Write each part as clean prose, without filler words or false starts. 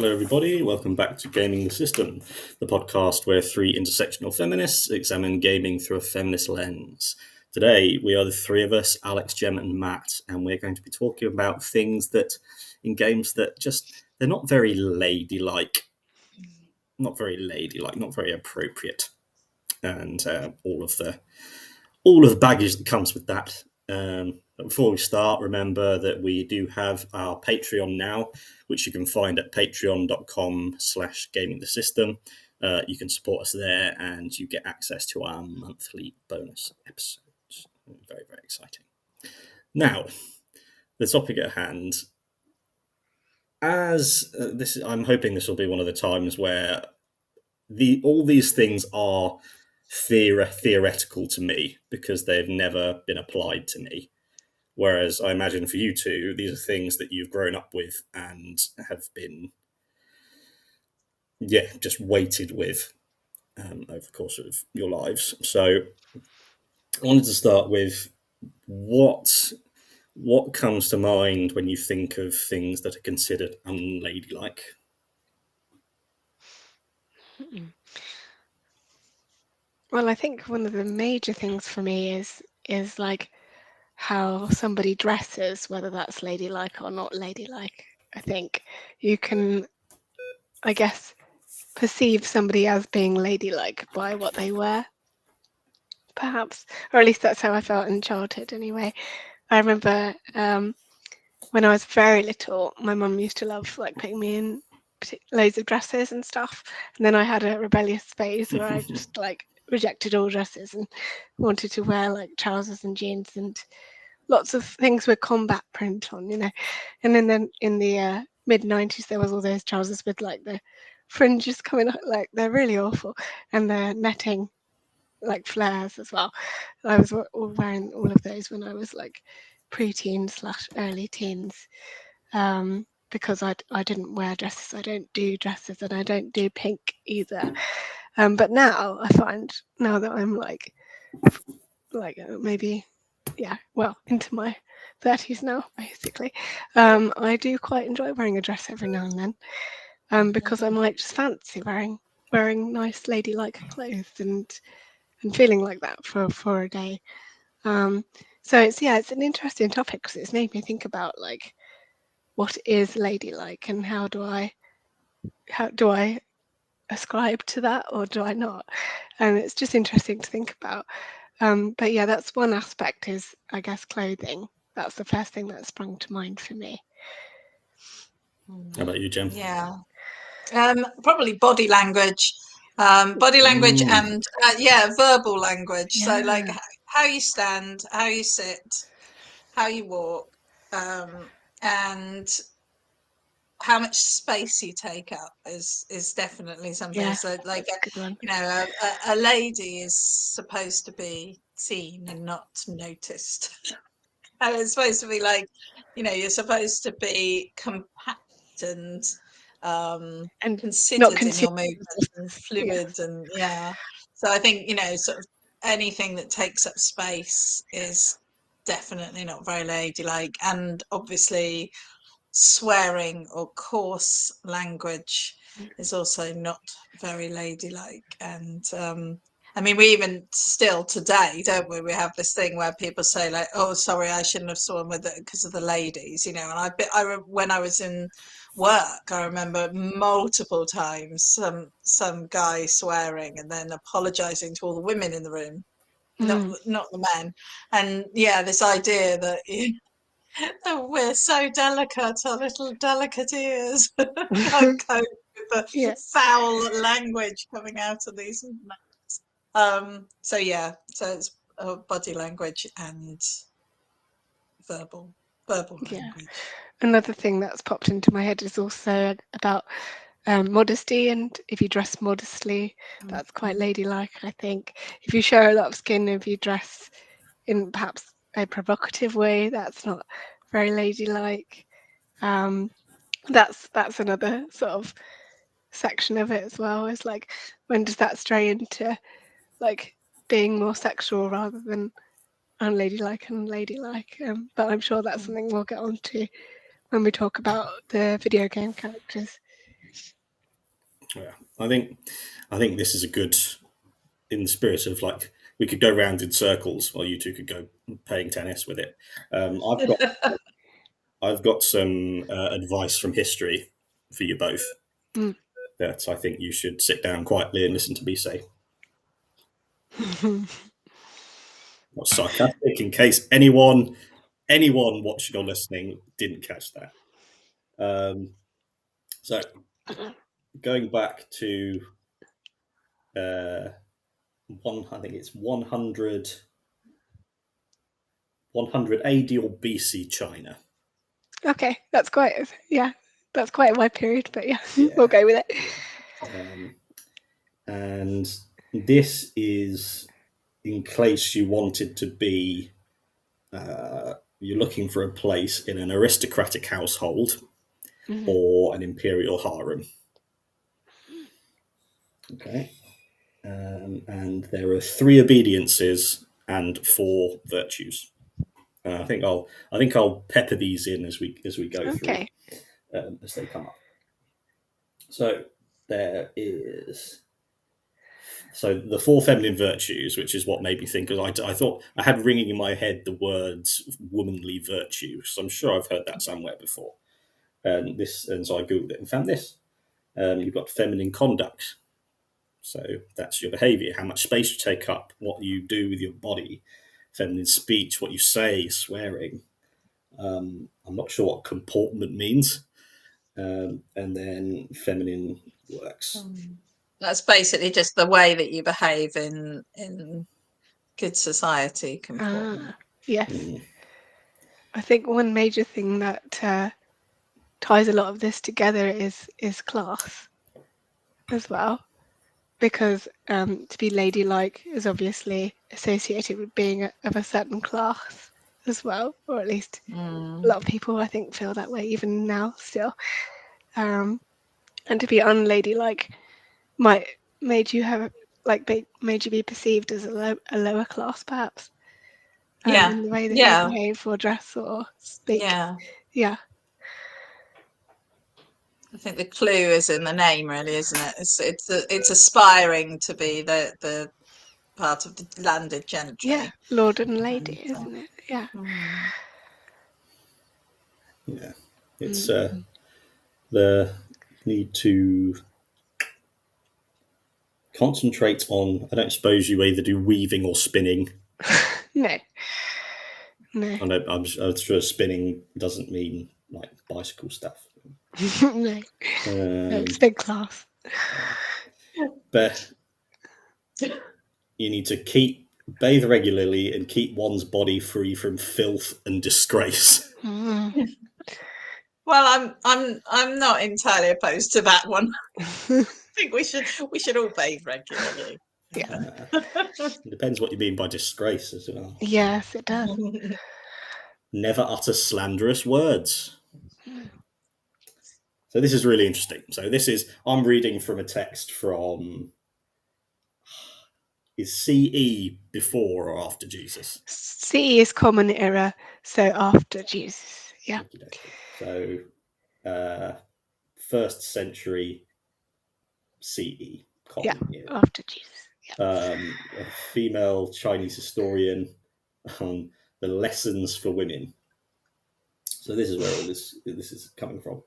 Hello, everybody. Welcome back to Gaming the System, the podcast where three intersectional feminists examine gaming through a feminist lens. Today, we are the three of us, Alex, Jem, and Matt, and we're going to be talking about things that, in games that they're not very ladylike, not very appropriate, and all of the baggage that comes with that. But before we start, remember that we do have our Patreon now, which you can find at patreon.com/gamingthesystem. You can support us there and you get access to our monthly bonus episodes. Very, very exciting. Now, the topic at hand. I'm hoping this will be one of the times where all these things are theoretical to me because they've never been applied to me. Whereas I imagine for you two, these are things that you've grown up with and have been, just weighted with over the course of your lives. So I wanted to start with what comes to mind when you think of things that are considered unladylike? Well, I think one of the major things for me is like how somebody dresses, whether that's ladylike or not ladylike. I think you can, I guess, perceive somebody as being ladylike by what they wear, perhaps, or at least that's how I felt in childhood anyway. I remember when I was very little, my mum used to love like putting me in loads of dresses and stuff, and then I had a rebellious phase where I just like rejected all dresses and wanted to wear like trousers and jeans and lots of things with combat print on, and then in the mid-90s there was all those trousers with like the fringes coming up, like they're really awful, and the netting like flares as well. I was wearing all of those when I was like pre-teen/early teens, because I didn't wear dresses. I don't do dresses, and I don't do pink either. But now I find, now that I'm like maybe into my 30s now, basically, I do quite enjoy wearing a dress every now and then, because I might just fancy wearing nice ladylike clothes and feeling like that for a day. So it's an interesting topic because it's made me think about like what is ladylike and how do I ascribe to that or do I not? And it's just interesting to think about. But yeah, that's one aspect, is I guess clothing. That's the first thing that sprung to mind for me. How about you, Jem? Yeah, probably body language, and verbal language. Yeah. So like how you stand, how you sit, how you walk, and how much space you take up is definitely something. Yeah, So like that's a good one. a lady is supposed to be seen and not noticed. And it's supposed to be like, you're supposed to be compact and considered in your movements and fluid. And so I think sort of anything that takes up space is definitely not very ladylike, and obviously swearing or coarse language is also not very ladylike. And I mean, we even still today, don't we? We have this thing where people say like, "Oh, sorry, I shouldn't have sworn with it because of the ladies," And when I was in work, I remember multiple times some guy swearing and then apologising to all the women in the room, not the men. And this idea that oh, we're so delicate, our little delicate ears can't cope with the foul language coming out of these mouths. So it's body language and verbal language. Another thing that's popped into my head is also about modesty, and if you dress modestly, that's quite ladylike, I think. If you show a lot of skin, if you dress in perhaps a provocative way, that's not very ladylike. That's another sort of section of it as well. Is like, when does that stray into like being more sexual rather than unladylike and ladylike? But I'm sure that's something we'll get onto when we talk about the video game characters. Yeah, I think this is a good, in the spirit of like we could go round in circles while you two could go playing tennis with it. I've got some advice from history for you both that I think you should sit down quietly and listen to me say. Not sarcastic, in case anyone watching or listening didn't catch that. So going back to I think it's 100 AD or BC China. Okay, that's quite a wide period, but we'll go with it. And this is in case you wanted to be, you're looking for a place in an aristocratic household or an imperial harem. Okay. And there are 3 obediences and 4 virtues. I think I'll pepper these in as we go through as they come up. So there is the 4 feminine virtues, which is what made me think. Because I thought I had ringing in my head the words womanly virtue, so I'm sure I've heard that somewhere before. And so I googled it and found this. You've got feminine conduct. So that's your behavior, how much space you take up, what you do with your body. Feminine speech, what you say, swearing. I'm not sure what comportment means. And then feminine works. That's basically just the way that you behave in good society. Comportment. Yes. I think one major thing that ties a lot of this together is class as well, because to be ladylike is obviously associated with being of a certain class as well, or at least a lot of people I think feel that way even now still. And to be unladylike made you be perceived as a lower class, perhaps. In the way that you behave or dress or speak. Yeah. I think the clue is in the name, really, isn't it? It's aspiring to be the part of the landed gentry. Yeah, lord and lady, isn't it? Yeah. Yeah, it's the need to concentrate on. I don't suppose you either do weaving or spinning. No. I'm sure spinning doesn't mean like bicycle stuff. No, it's big class. But you need to bathe regularly and keep one's body free from filth and disgrace. Well, I'm not entirely opposed to that one. I think we should all bathe regularly. Yeah. It depends what you mean by disgrace as well. Yes, it does. Never utter slanderous words. So this is really interesting. So I'm reading from a text from, is CE before or after Jesus? CE is Common Era, so after Jesus. Yeah. So 1st century CE. Common Era. After Jesus. A female Chinese historian on the lessons for women. So this is where all this is coming from.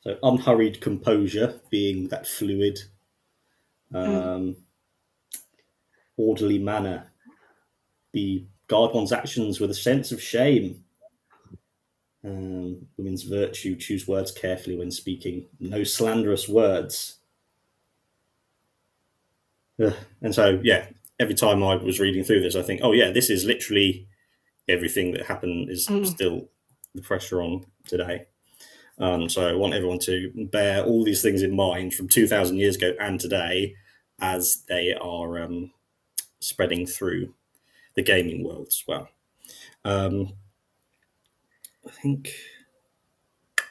So unhurried composure being that fluid, orderly manner, guard one's actions with a sense of shame. Women's virtue, choose words carefully when speaking, no slanderous words. And so, every time I was reading through this, I think, this is literally everything that happened is still the pressure on today. So I want everyone to bear all these things in mind from 2,000 years ago and today as they are spreading through the gaming world as well. I think I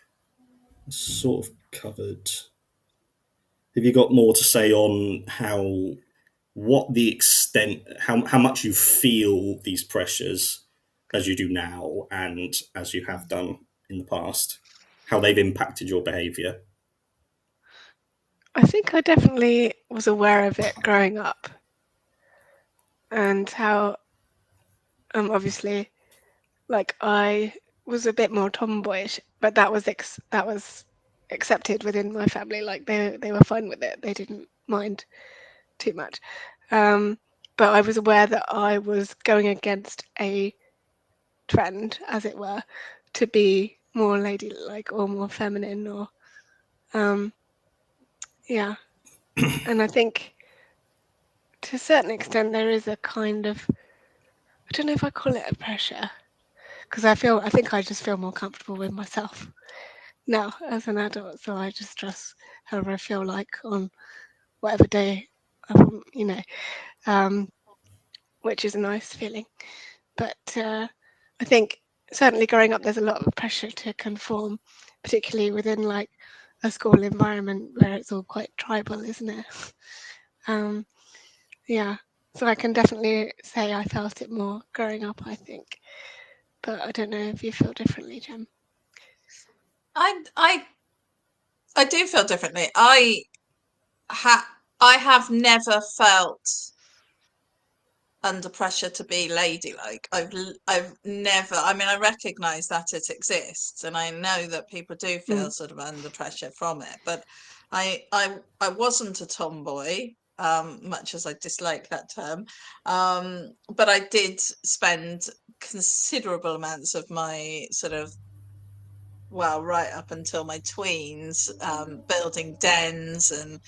sort of covered. Have you got more to say on what the extent, how much you feel these pressures as you do now and as you have done in the past, how they've impacted your behaviour? I think I definitely was aware of it growing up, and how obviously, like, I was a bit more tomboyish, but that was accepted within my family. Like, they were fine with it. They didn't mind too much. But I was aware that I was going against a trend, as it were, to be more ladylike or more feminine, or yeah. And I think to a certain extent there is a kind of, I don't know if I call it a pressure, because I think I just feel more comfortable with myself now as an adult, so I just dress however I feel like on whatever day I want, which is a nice feeling. But I think certainly growing up, there's a lot of pressure to conform, particularly within like a school environment where it's all quite tribal, isn't it? Yeah, so I can definitely say I felt it more growing up, I think. But I don't know if you feel differently, Jem. I do feel differently. I have never felt under pressure to be ladylike. I've never. I mean, I recognise that it exists, and I know that people do feel sort of under pressure from it. But I wasn't a tomboy, much as I dislike that term. But I did spend considerable amounts of my sort of, well, right up until my tweens, building dens and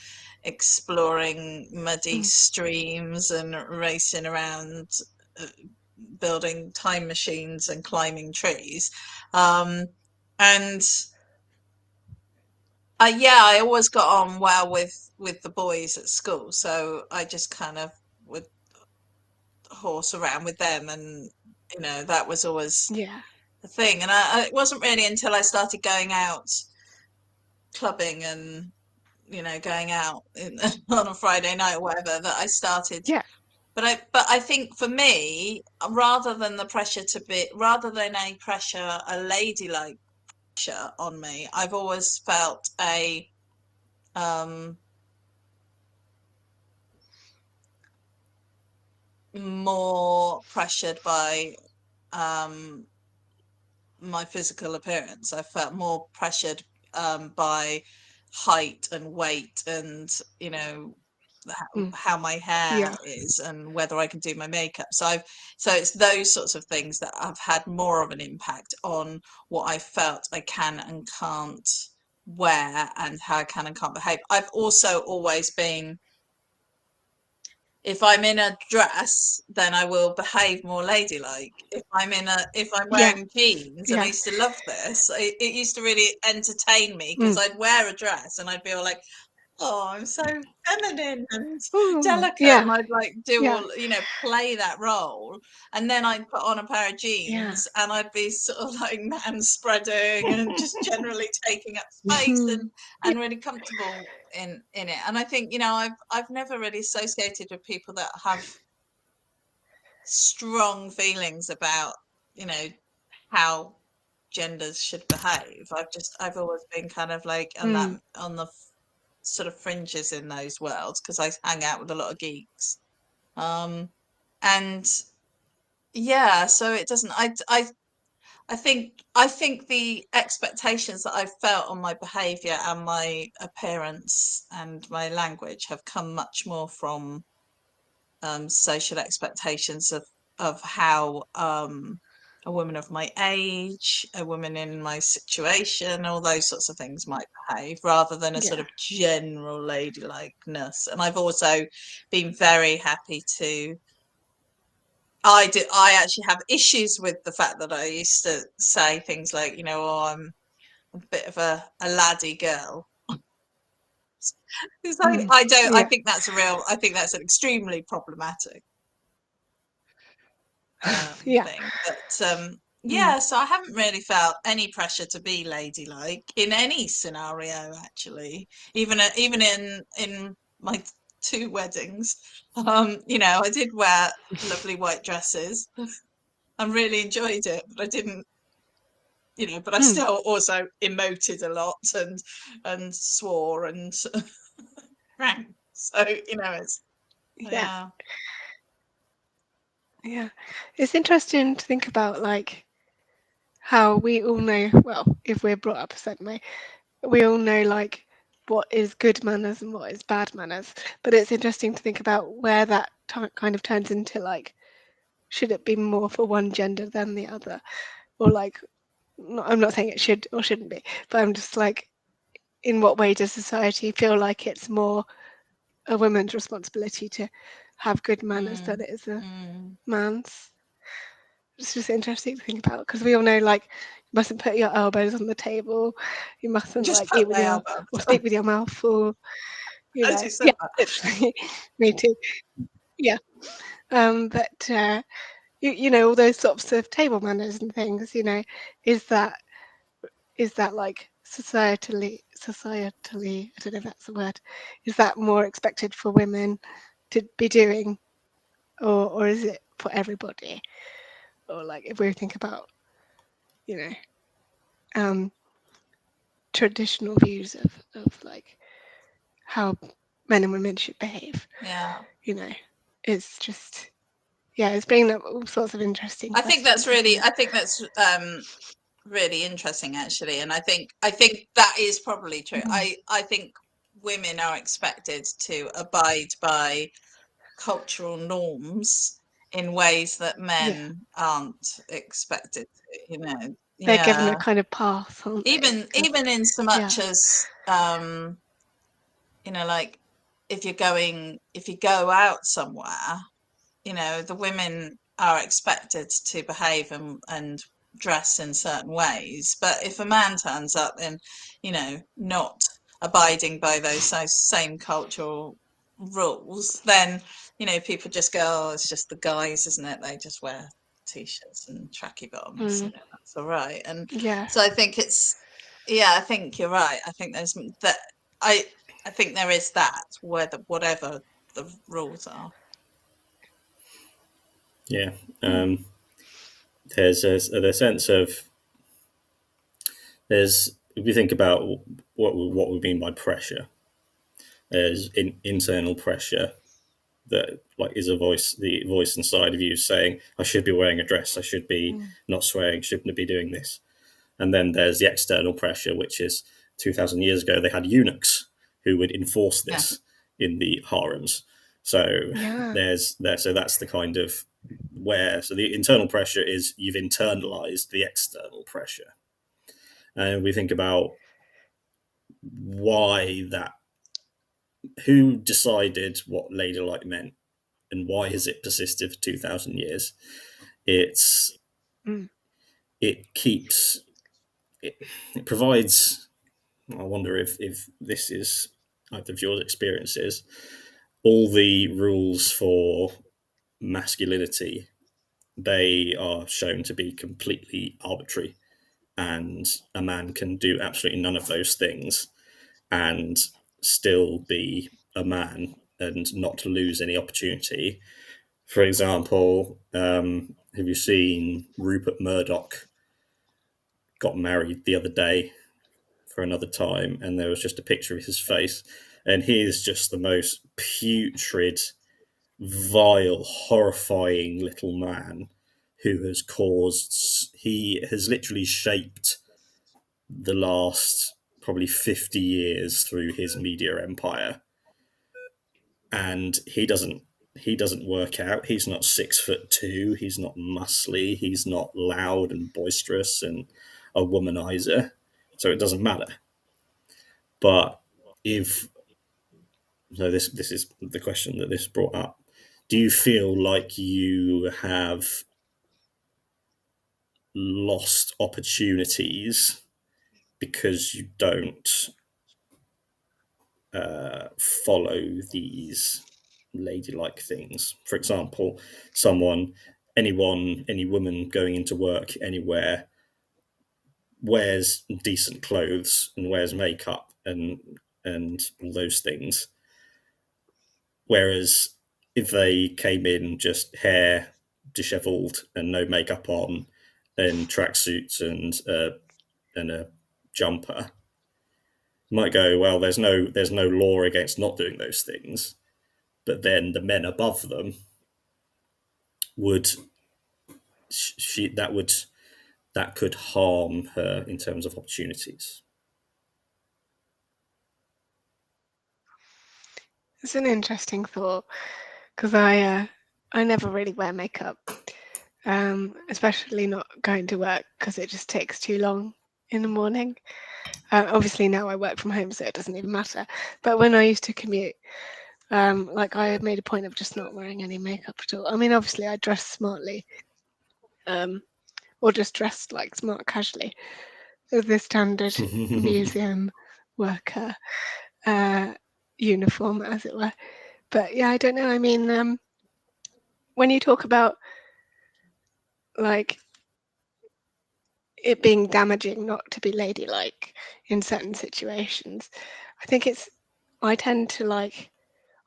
exploring muddy streams and racing around, building time machines and climbing trees. And yeah, I always got on well with the boys at school, so I just kind of would horse around with them, and that was always Yeah. the thing. And it wasn't really until I started going out clubbing and going out on a Friday night or whatever that I started. Yeah. But I think for me, rather than a ladylike pressure on me, I've always felt a more pressured by my physical appearance. I felt more pressured by height and weight, and how my hair Yeah. is and whether I can do my makeup. So it's those sorts of things that have had more of an impact on what I felt I can and can't wear and how I can and can't behave. I've also always been, if I'm in a dress, then I will behave more ladylike. If I'm Yeah. wearing jeans, and I Yeah. used to love this, it used to really entertain me because I'd wear a dress and I'd feel like, oh, I'm so feminine and delicate, and Yeah. I'd like do Yeah. all, play that role. And then I'd put on a pair of Yeah. jeans and I'd be sort of like man spreading and just generally taking up space and really comfortable in it. And I think, I've never really associated with people that have strong feelings about, how genders should behave. I've always been kind of like on the sort of fringes in those worlds because I hang out with a lot of geeks. And yeah, so it doesn't, I think the expectations that I've felt on my behavior and my appearance and my language have come much more from social expectations of how a woman of my age, a woman in my situation, all those sorts of things might behave, rather than a sort Yeah. of general ladylikeness. And I've also been very happy to. I actually have issues with the fact that I used to say things like, oh, I'm a bit of a laddie girl. It's like, I Yeah. think that's I think that's an extremely problematic Yeah. thing. But yeah, so I haven't really felt any pressure to be ladylike in any scenario, actually. Even in my two weddings, I did wear lovely white dresses and really enjoyed it, but I didn't, but I still also emoted a lot and swore and rang. So, it's, Yeah. It's interesting to think about, like, how we all know, well, if we're brought up a certain way, we all know, like, what is good manners and what is bad manners. But it's interesting to think about where that kind of turns into, like, should it be more for one gender than the other? Or, like, I'm not saying it should or shouldn't be, but I'm just like, in what way does society feel like it's more a woman's responsibility to have good manners than it is a man's? It's just interesting to think about, because we all know, like, you mustn't put your elbows on the table, you mustn't just like put eat with my your elbow. or speak with your mouth full, As you said yeah, that. literally. Me too. Yeah. But all those sorts of table manners and things, is that like societally, I don't know if that's a word, is that more expected for women to be doing, or is it for everybody? Or, like, if we think about, um traditional views of like how men and women should behave, Yeah. It's just, it's bringing up all sorts of interesting I think questions. that's really interesting, actually, and I think that is probably true. I think women are expected to abide by cultural norms in ways that men aren't expected to. They're given a Yeah. kind of path, aren't they? Even in so much as like, if you go out somewhere, the women are expected to behave and dress in certain ways. But if a man turns up and, not abiding by those same cultural rules, then, people just go, oh, it's just the guys, isn't it? They just wear t-shirts and tracky bottoms, that's all right. And so I think I think you're right. I think there's that. I think there is that, whatever the rules are. Yeah. There's a sense of, if you think about what we mean by pressure, there's internal pressure that, like, is the voice inside of you saying, I should be wearing a dress, I should be not swearing, shouldn't be doing this. And then there's the external pressure, which is 2,000 years ago, they had eunuchs who would enforce this in the harems. So so that's the kind of so the internal pressure is you've internalized the external pressure. And we think about who decided what ladylike meant and why has it persisted for 2,000 years. It keeps, it provides, I wonder if this is either of your experiences, all the rules for masculinity, they are shown to be completely arbitrary, and a man can do absolutely none of those things and still be a man and not lose any opportunity. For example, have you seen Rupert Murdoch got married the other day for another time, and there was just a picture of his face, and he is just the most putrid, vile, horrifying little man he has literally shaped the last probably 50 years through his media empire. And he doesn't work out. He's not 6'2". He's not muscly. He's not loud and boisterous and a womanizer. So it doesn't matter. But this is the question that this brought up. Do you feel like you have lost opportunities because you don't follow these ladylike things? For example, any woman going into work anywhere wears decent clothes and wears makeup and all those things. Whereas if they came in just hair dishevelled and no makeup on and tracksuits and and a jumper, might go, well, there's no law against not doing those things, but then the men above them would that could harm her in terms of opportunities. It's an interesting thought, because I never really wear makeup, especially not going to work, because it just takes too long in the morning. Obviously now I work from home, so it doesn't even matter. But when I used to commute, like I made a point of just not wearing any makeup at all. I mean, obviously I dress smartly, or just dressed like smart casually, as the standard museum worker uniform, as it were. But yeah, I don't know. I mean, when you talk about like it being damaging not to be ladylike in certain situations, I tend to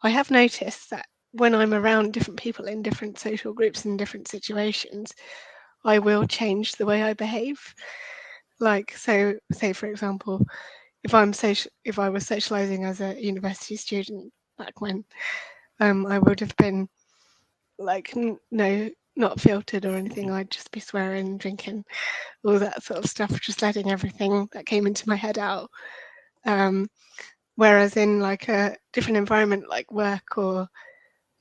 I have noticed that when I'm around different people in different social groups in different situations, I will change the way I behave. Like, so say for example, if I was socializing as a university student back when, I would have been like, no, not filtered or anything. I'd just be swearing, drinking, all that sort of stuff, just letting everything that came into my head out. Whereas in like a different environment, like work or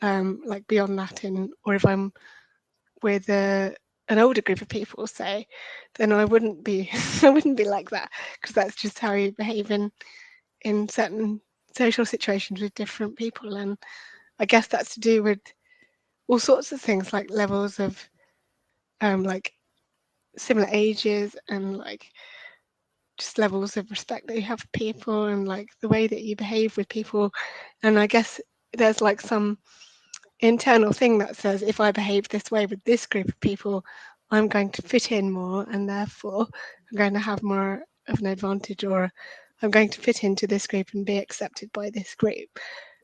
like beyond that, or if I'm with an older group of people, say, then I wouldn't be I wouldn't be like that, because that's just how you behave in certain social situations with different people. And I guess that's to do with all sorts of things, like levels of like similar ages, and like just levels of respect that you have for people, and like the way that you behave with people. And I guess there's like some internal thing that says, if I behave this way with this group of people, I'm going to fit in more, and therefore I'm going to have more of an advantage, or I'm going to fit into this group and be accepted by this group,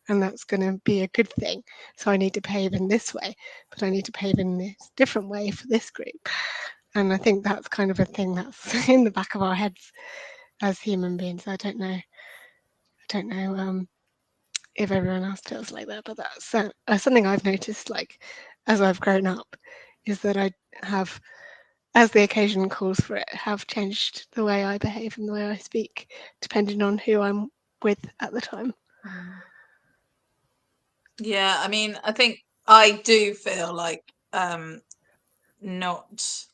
and that's going to be a good thing. So I need to behave in this way, but I need to behave in this different way for this group. And I think that's kind of a thing that's in the back of our heads as human beings. I don't know if everyone else feels like that, but that's something I've noticed, like as I've grown up, is that I have, as the occasion calls for it, have changed the way I behave and the way I speak, depending on who I'm with at the time. Yeah, I mean, I think I do feel like not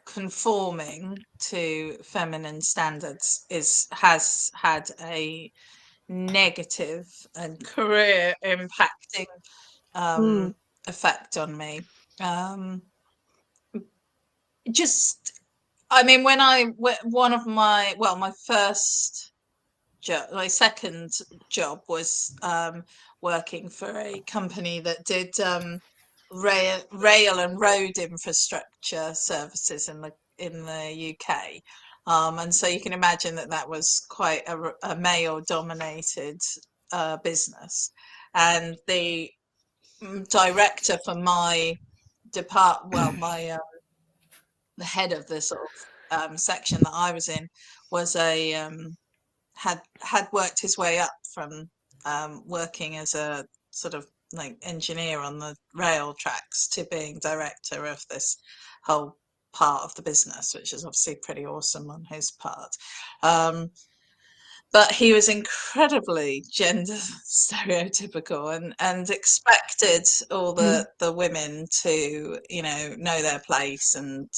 conforming to feminine standards has had a negative and career impacting Mm. effect on me. Just, I mean, one of my first job, my second job was working for a company that did rail and road infrastructure services in the UK. And so you can imagine that was quite a male dominated business. And the director for my the head of the sort of section that I was in was had worked his way up from working as a sort of like engineer on the rail tracks to being director of this whole part of the business, which is obviously pretty awesome on his part. But he was incredibly gender stereotypical and expected all the women to, know their place and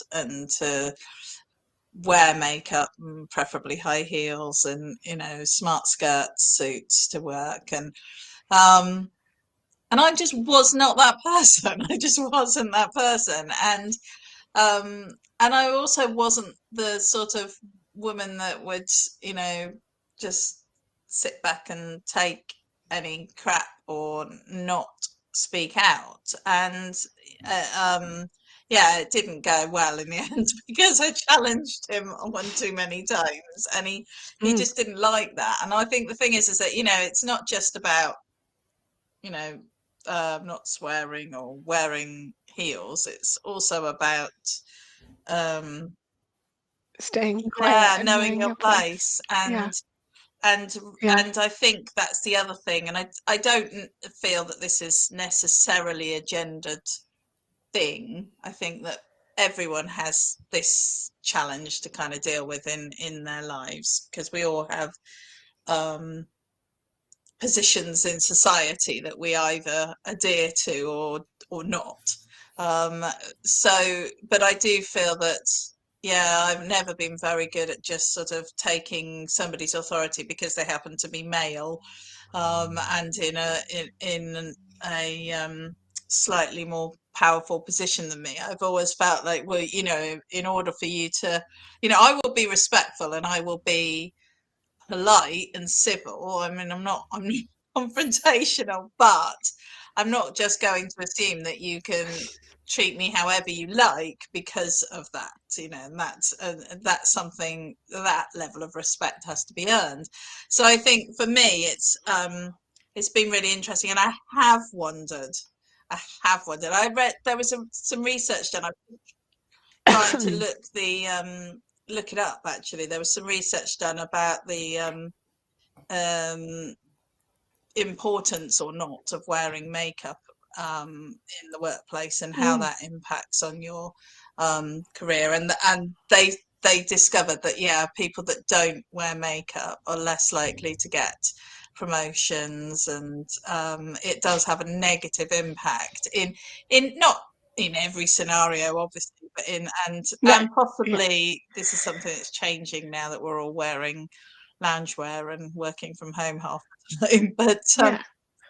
to wear makeup, and preferably high heels, and smart skirts, suits to work. And I just was not that person. I just wasn't that person. And I also wasn't the sort of woman that would, just sit back and take any crap or not speak out. And yeah, it didn't go well in the end, because I challenged him one too many times, and he just didn't like that. And I think the thing is that, it's not just about, you know, not swearing or wearing heels. It's also about staying quiet and knowing your place. And I think that's the other thing. And I don't feel that this is necessarily a gendered thing. I think that everyone has this challenge to kind of deal with in their lives, because we all have positions in society that we either adhere to or not. But I do feel that, yeah, I've never been very good at just sort of taking somebody's authority because they happen to be male, and in a slightly more powerful position than me. I've always felt like, well, you know, in order for you to, you know, I will be respectful and I will be polite and civil. I mean, I'm not confrontational, but I'm not just going to assume that you can treat me however you like because of that, you know. And that's something, that level of respect has to be earned. So I think for me, it's been really interesting, and I have wondered. I read there was some research done. I'm trying to look it up. Actually, there was some research done about the importance or not of wearing makeup in the workplace, and how that impacts on your career. And they discovered that, yeah, people that don't wear makeup are less likely to get promotions, and it does have a negative impact in not in every scenario, obviously, but and possibly this is something that's changing now that we're all wearing loungewear and working from home half the time.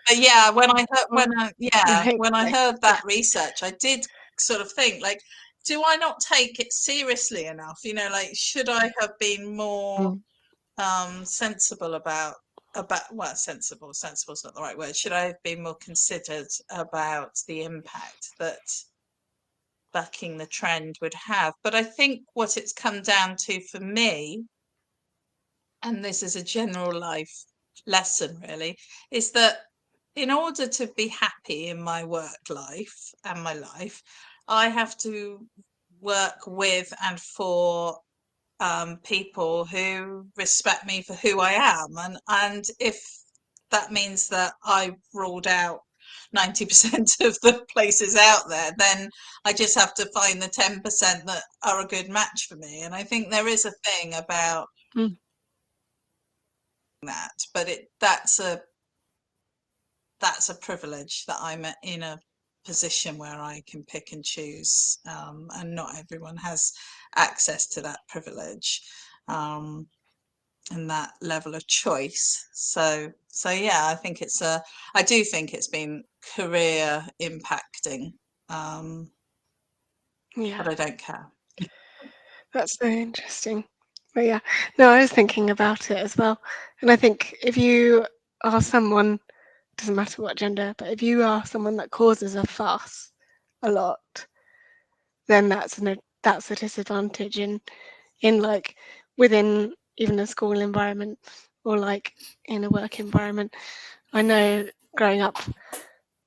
But yeah, when I heard that research, I did sort of think, like, do I not take it seriously enough? You know, like, should I have been more sensible about well, sensible is not the right word. Should I have been more considered about the impact that bucking the trend would have? But I think what it's come down to for me, and this is a general life lesson really, is that in order to be happy in my work life and my life, I have to work with and for people who respect me for who I am. And if that means that I ruled out 90% of the places out there, then I just have to find the 10% that are a good match for me. And I think there is a thing about that, but that's a privilege, that I'm in a position where I can pick and choose, and not everyone has access to that privilege and that level of choice. So yeah, I do think it's been career impacting, but I don't care. That's very interesting. But yeah, no, I was thinking about it as well. And I think if you are someone, doesn't matter what gender, but if you are someone that causes a fuss a lot, then that's a disadvantage in like within even a school environment or like in a work environment. I know growing up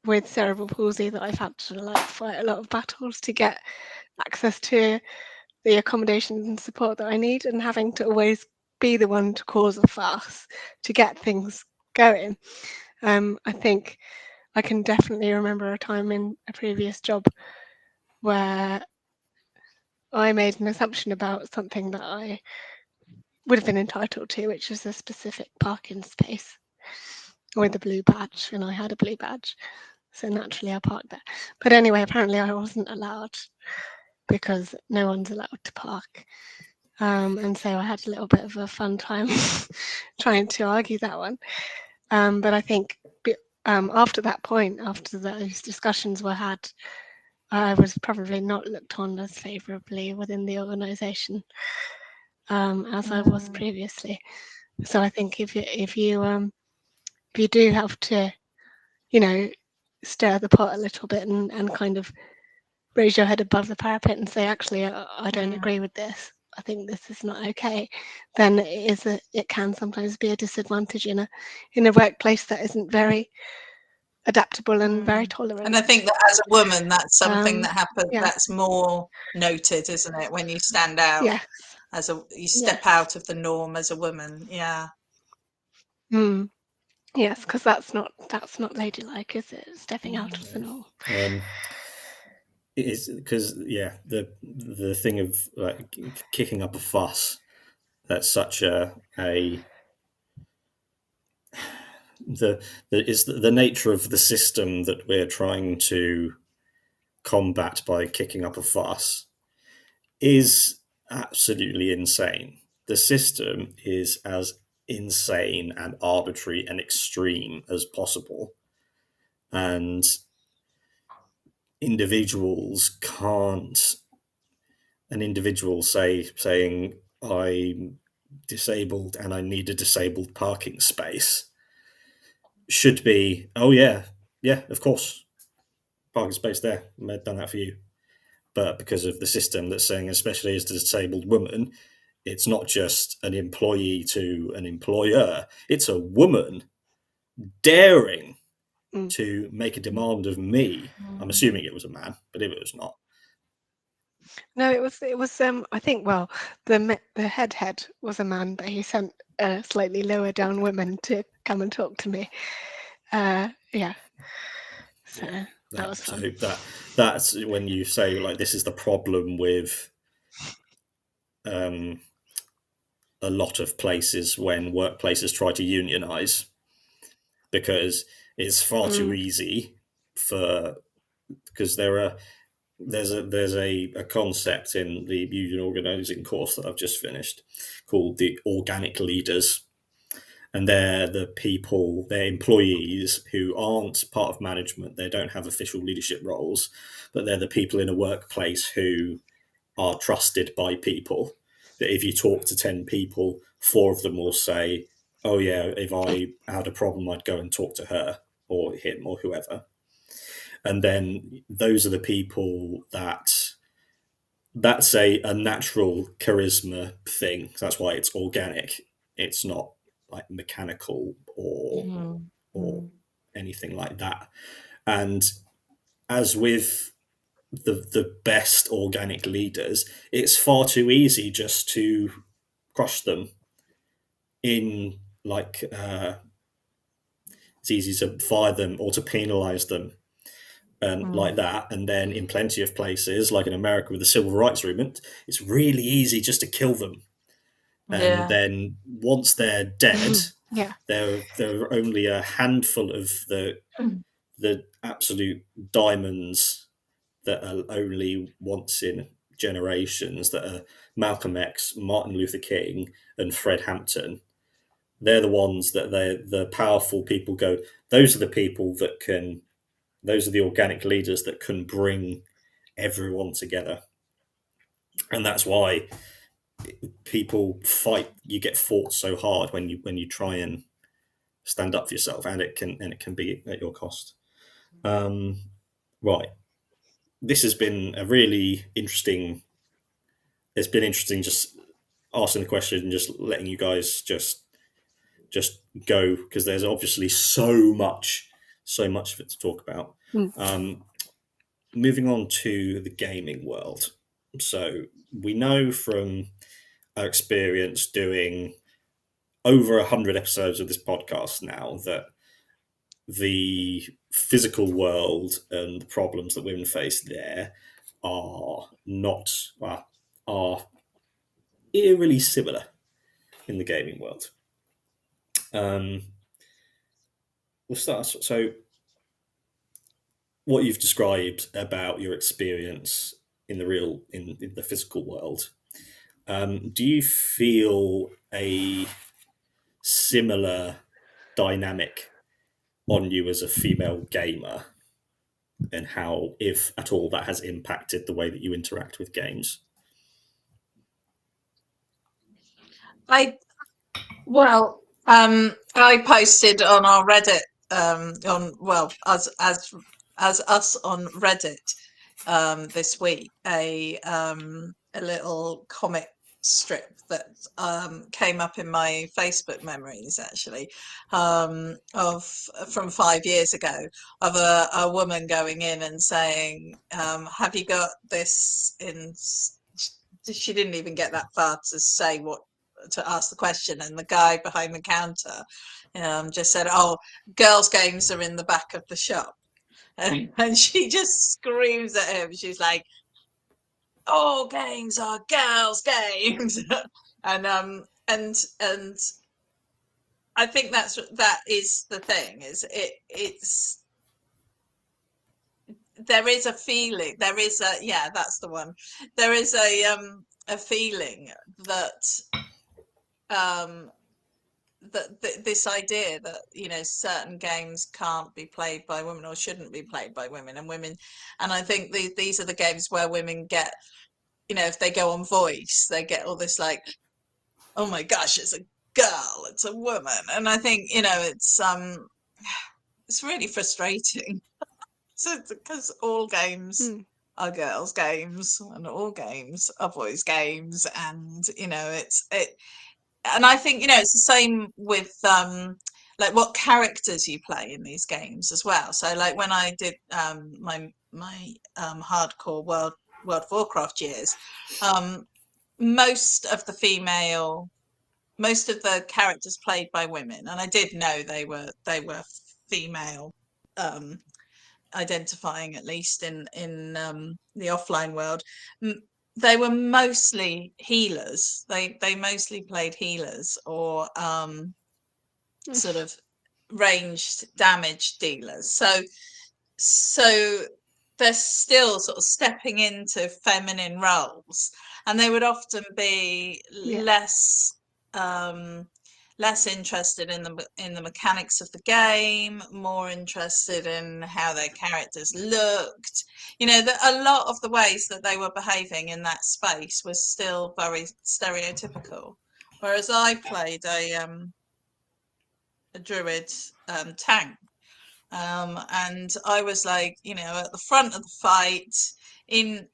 with cerebral palsy that I've had to like fight a lot of battles to get access to the accommodations and support that I need, and having to always be the one to cause a fuss to get things going. I think I can definitely remember a time in a previous job where I made an assumption about something that I would have been entitled to, which was a specific parking space with a blue badge, and I had a blue badge, so naturally I parked there. But anyway, apparently I wasn't allowed, because no one's allowed to park. And so I had a little bit of a fun time trying to argue that one. But I think after that point, after those discussions were had, I was probably not looked on as favourably within the organisation as I was previously. So I think if you do have to, you know, stir the pot a little bit and kind of raise your head above the parapet and say, actually, I don't agree with this, I think this is not okay, then it can sometimes be a disadvantage in a workplace that isn't very adaptable and very tolerant. And I think that as a woman, that's something that happens, that's more noted, isn't it, when you stand out? Yes. you step out of the norm as a woman. Yeah. Yes, because that's not ladylike, is it? Stepping out of the norm. It is, because the thing of like kicking up a fuss, that's such the nature of the system that we're trying to combat by kicking up a fuss is absolutely insane. The system is as insane and arbitrary and extreme as possible, and individuals can't an individual saying I'm disabled and I need a disabled parking space should be, oh yeah, of course, parking space there, I've done that for you. But because of the system that's saying, especially as a disabled woman, it's not just an employee to an employer, it's a woman daring to make a demand of me. I'm assuming it was a man, but if it was not. No, it was I think, well, the head was a man, but he sent slightly lower down women to come and talk to me. So that was fun. So that's when you say, like, this is the problem with a lot of places when workplaces try to unionize, because it's far too easy because there's a concept in the union organizing course that I've just finished called the organic leaders. And they're employees who aren't part of management. They don't have official leadership roles, but they're the people in a workplace who are trusted by people. That if you talk to 10 people, 4 of them will say, oh yeah, if I had a problem, I'd go and talk to her or him or whoever. And then those are the people that's a natural charisma thing. That's why it's organic. It's not like mechanical or anything like that. And as with the best organic leaders, it's far too easy just to crush them in, like, it's easy to fire them or to penalize them and like that. And then in plenty of places, like in America with the civil rights movement, it's really easy just to kill them. And then once they're dead, there are only a handful of the absolute diamonds that are only once in generations, that are Malcolm X, Martin Luther King, and Fred Hampton. They're the ones that the powerful people go, those are the people that can, those are the organic leaders that can bring everyone together. And that's why people fight, you get fought so hard when you try and stand up for yourself, and it can be at your cost. Right. This has been a really interesting, it's been interesting just asking the question and just letting you guys just go, because there's obviously so much of it to talk about. Moving on to the gaming world. So we know from our experience doing over 100 episodes of this podcast now that the physical world and the problems that women face there are eerily similar in the gaming world. We'll start. So, what you've described about your experience in the physical world, do you feel a similar dynamic on you as a female gamer, and how, if at all, that has impacted the way that you interact with games? I posted on our Reddit as us on Reddit this week a little comic strip that came up in my Facebook memories, actually, from 5 years ago, of a woman going in and saying, have you got this in she didn't even get that far to say to ask the question, and the guy behind the counter just said, "Oh, girls' games are in the back of the shop," and she just screams at him. She's like, "All games are girls' games," and I think that is the thing. It's there is a feeling. That's the one. There is a feeling that this idea that certain games can't be played by women or shouldn't be played by women, and I think these are the games where women get, if they go on Voice, they get all this like, oh my gosh, it's a girl, it's a woman, and I think it's really frustrating. So because all games are girls' games and all games are boys' games, and and I think it's the same with like what characters you play in these games as well. So like when I did my hardcore World of Warcraft years, most of the characters played by women, and I did know they were female identifying, at least in the offline world. They were mostly healers. They mostly played healers or sort of ranged damage dealers. So they're still sort of stepping into feminine roles, and they would often be less interested in the mechanics of the game, more interested in how their characters looked. A lot of the ways that they were behaving in that space was still very stereotypical. Whereas I played a druid tank, and I was like, at the front of the fight in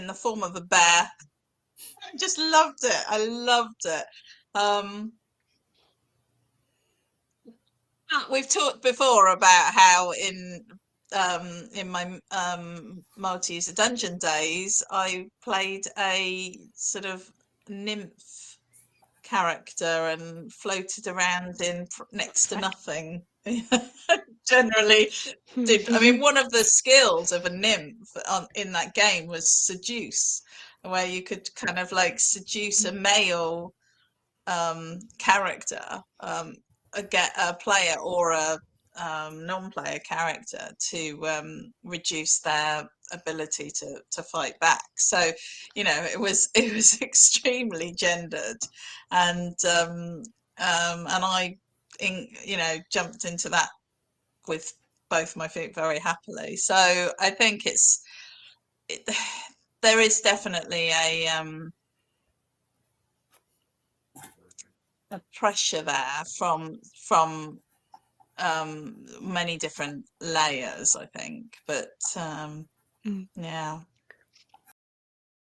the form of a bear. I just loved it. I loved it. We've talked before about how in my multi-user dungeon days, I played a sort of nymph character and floated around in next to nothing. Generally I mean, one of the skills of a nymph in that game was seduce, where you could kind of like seduce a male character, a player or a non-player character, to reduce their ability to fight back. So it was extremely gendered, and I jumped into that with both my feet very happily. So I think there is definitely a pressure there from many different layers, I think. But yeah.